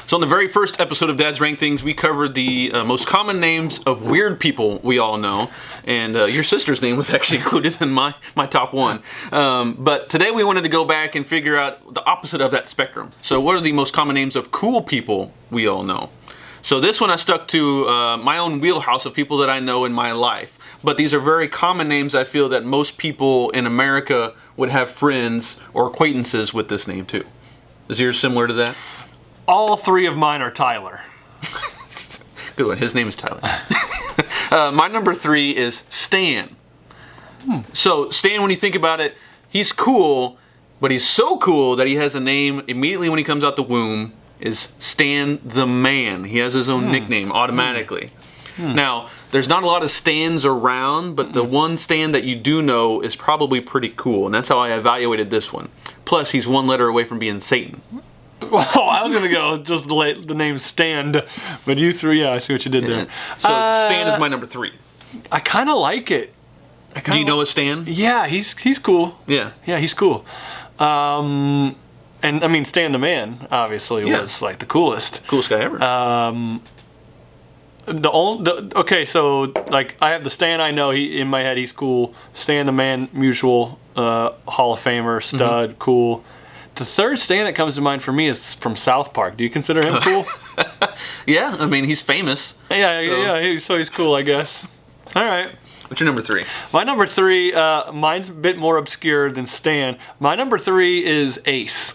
So on the very first episode of Dad's Rank Things, we covered the most common names of weird people we all know. And your sister's name was actually included in my top one. But today we wanted to go back and figure out the opposite of that spectrum. So what are the most common names of cool people we all know? So this one I stuck to my own wheelhouse of people that I know in my life. But these are very common names I feel that most people in America would have friends or acquaintances with this name too. Is yours similar to that? All three of mine are Tyler. Good one. His name is Tyler. My number 3 is Stan. So Stan, when you think about it, he's cool, but he's so cool that he has a name immediately when he comes out the womb is Stan the Man. He has his own nickname automatically. Now, there's not a lot of Stans around, but the one Stan that you do know is probably pretty cool, and that's how I evaluated this one. Plus, he's one letter away from being Satan. Well, I was going to go just the name Stand, but you three, yeah, I see what you did there. So Stan is my number 3. I kind of like it. Do you know a Stan? Yeah, he's cool. Yeah. Yeah, he's cool. And I mean, Stan the Man, obviously, was like the coolest. Coolest guy ever. Okay, so like I have the Stan I know. He in my head, he's cool. Stan the Man, mutual, Hall of Famer, stud, cool. The third Stan that comes to mind for me is from South Park. Do you consider him cool? Yeah, I mean, he's famous. Yeah, so he's cool, I guess. All right. What's your number 3? My number 3, mine's a bit more obscure than Stan. My number 3 is Ace.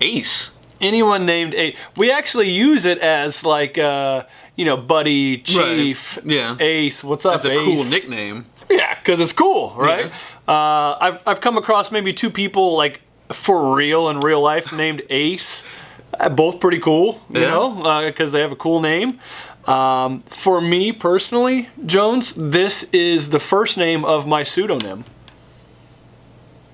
Ace? Anyone named Ace. We actually use it as like, buddy, chief, right. Yeah. Ace. What's up, Ace? That's a cool nickname. Yeah, because it's cool, right? Yeah. I've come across maybe 2 people like for real in real life named Ace. Both pretty cool, you know, because they have a cool name. For me personally, Jones, this is the first name of my pseudonym.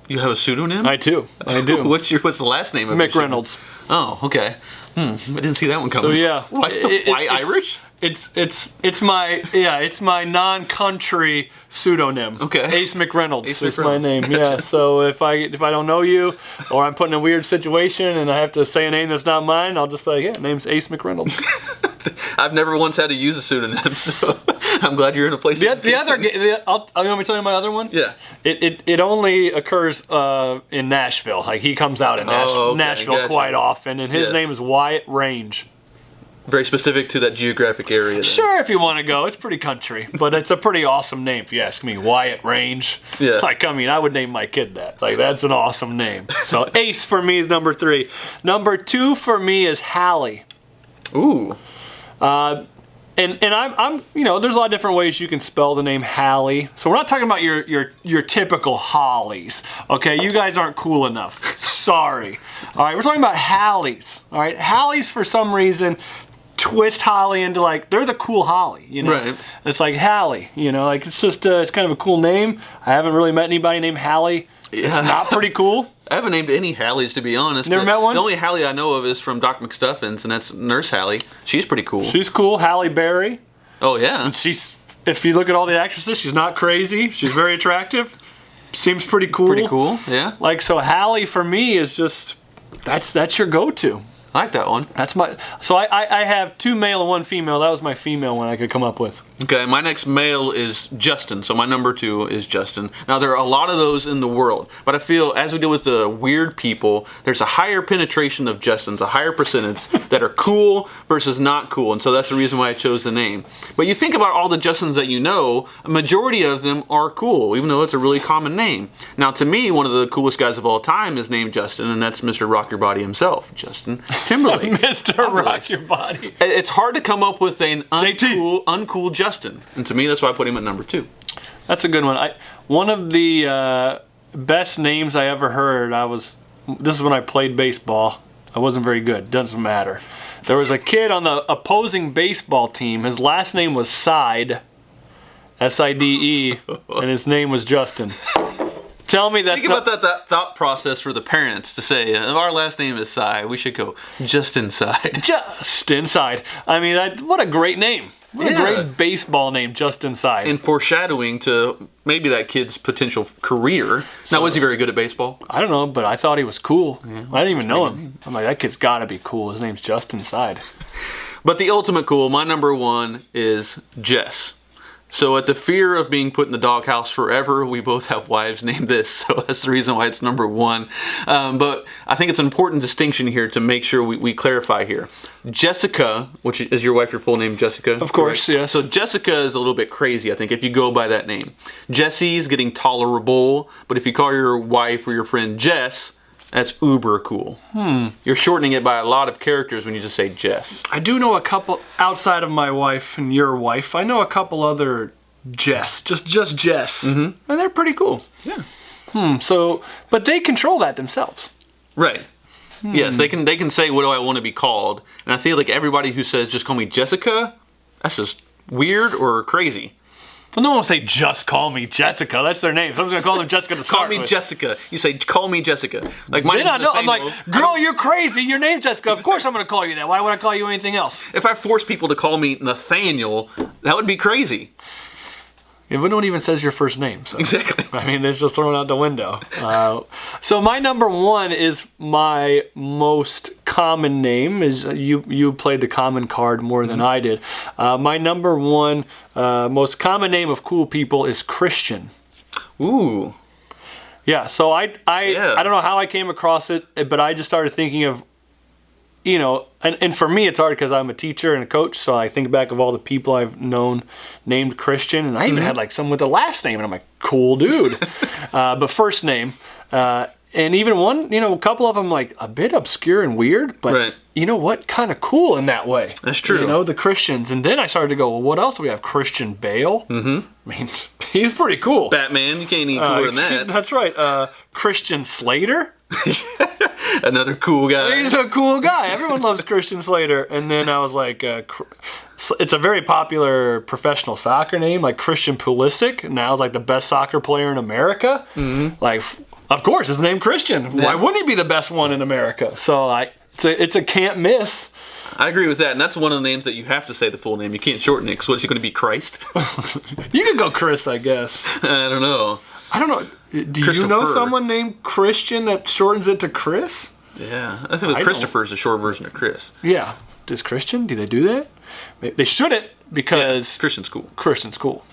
You have a pseudonym? I do. What's the last name of Mick Reynolds. Oh, okay. I didn't see that one coming. So yeah, why Irish? It's my non-country pseudonym. Okay. Ace McReynolds Ace is McReynolds. my name. Gotcha. Yeah. So if I don't know you, or I'm put in a weird situation and I have to say a name that's not mine, I'll just say, yeah, name's Ace McReynolds. I've never once had to use a pseudonym, so I'm glad you're in a place. You want me to tell you my other one? Yeah. It only occurs in Nashville. Like he comes out in Nashville gotcha. quite often, and his Yes. name is Wyatt Range. Very specific to that geographic area. Then. Sure, if you want to go. It's pretty country, but it's a pretty awesome name if you ask me. Wyatt Range. Yes. Like, I mean, I would name my kid that. Like, that's an awesome name. So Ace for me is number 3. Number 2 for me is Hallie. Ooh. And I'm there's a lot of different ways you can spell the name Hallie. So we're not talking about your typical Hollies. Okay, you guys aren't cool enough. Sorry. All right, we're talking about Hallies. All right, Hallies for some reason twist Holly into like they're the cool Holly, you know. Right. It's like Hallie, you know, like it's just it's kind of a cool name. I haven't really met anybody named Hallie. Yeah. It's not pretty cool. I haven't named any Hallies, to be honest. Never met one? The only Hallie I know of is from Doc McStuffins, and that's Nurse Hallie. She's pretty cool. She's cool. Halle Berry. Oh, yeah. She's, if you look at all the actresses, she's not crazy. She's very attractive. Seems pretty cool. Pretty cool, yeah. Like, so Hallie for me is just, that's your go-to. I like that one. That's my, so I have 2 male and 1 female. That was my female one I could come up with. Okay, my next male is Justin, so my number 2 is Justin. Now, there are a lot of those in the world, but I feel as we deal with the weird people, there's a higher penetration of Justins, a higher percentage that are cool versus not cool, and so that's the reason why I chose the name. But you think about all the Justins that you know, a majority of them are cool, even though it's a really common name. Now, to me, one of the coolest guys of all time is named Justin, and that's Mr. Rock Your Body himself, Justin Timberlake. Mr. Rock Your Body. It's hard to come up with an uncool Justin, and to me, that's why I put him at number 2. That's a good one. One of the best names I ever heard. This is when I played baseball. I wasn't very good. Doesn't matter. There was a kid on the opposing baseball team. His last name was Side, S-I-D-E, and his name was Justin. Tell me that's Think about that thought process for the parents to say, our last name is Cy, we should go just inside. Just inside. I mean, what a great name. What a great baseball name, Justin Side. And foreshadowing to maybe that kid's potential career. Now, was he very good at baseball? I don't know, but I thought he was cool. Yeah, I didn't even know him. I'm like, that kid's got to be cool. His name's Justin Side. But the ultimate cool, my number one is Jess. So at the fear of being put in the doghouse forever, we both have wives named this. So that's the reason why it's number one. But I think it's an important distinction here to make sure we clarify here. Jessica, which is your wife, your full name, Jessica? Of course, correct? Yes. So Jessica is a little bit crazy, I think, if you go by that name. Jesse's getting tolerable, but if you call your wife or your friend Jess, that's uber cool. You're shortening it by a lot of characters when you just say Jess. I do know a couple, outside of my wife and your wife, I know a couple other Jess, just Jess. And they're pretty cool. Yeah. So, but they control that themselves. Right. Yes, they can say, what do I want to be called? And I feel like everybody who says, just call me Jessica, that's just weird or crazy. Well, no one will say, just call me Jessica. That's their name. Someone's going to call them Jessica to start Call me with. Jessica. You say, call me Jessica. Like my Then I name's know. I'm Nathaniel. like, girl, you're crazy. Your name's Jessica. Of course I'm going to call you that. Why would I call you anything else? If I force people to call me Nathaniel, that would be crazy. If no one even says your first name. So. Exactly. I mean, it's just thrown out the window. So my number one is my most common name. Is you played the common card more than I did. My number one most common name of cool people is Christian. Ooh. Yeah. So I don't know how I came across it, but I just started thinking of, you know, and for me it's hard because I'm a teacher and a coach, so I think back of all the people I've known named Christian, and I even had like someone with the last name, and I'm like, cool dude. But first name, and even one, you know, a couple of them like a bit obscure and weird, but you know what, kind of cool in that way. That's true. You know, the Christians, and then I started to go, well, what else do we have? Christian Bale. I mean, he's pretty cool. Batman, you can't need cooler than that. That's right. Christian Slater. Another cool guy. He's a cool guy. Everyone loves Christian Slater. And then I was like, it's a very popular professional soccer name, like Christian Pulisic. Now he's like the best soccer player in America. Like, of course, his name Christian. Yeah. Why wouldn't he be the best one in America? So it's a can't miss. I agree with that, and that's one of the names that you have to say the full name. You can't shorten it, because what is he going to be, Christ? You can go Chris, I guess. I don't know. Do you know someone named Christian that shortens it to Chris? Yeah, I think Christopher is a short version of Chris. Yeah. Does Christian? Do they do that? They shouldn't, because... Yeah, Christian's cool. Christian's cool.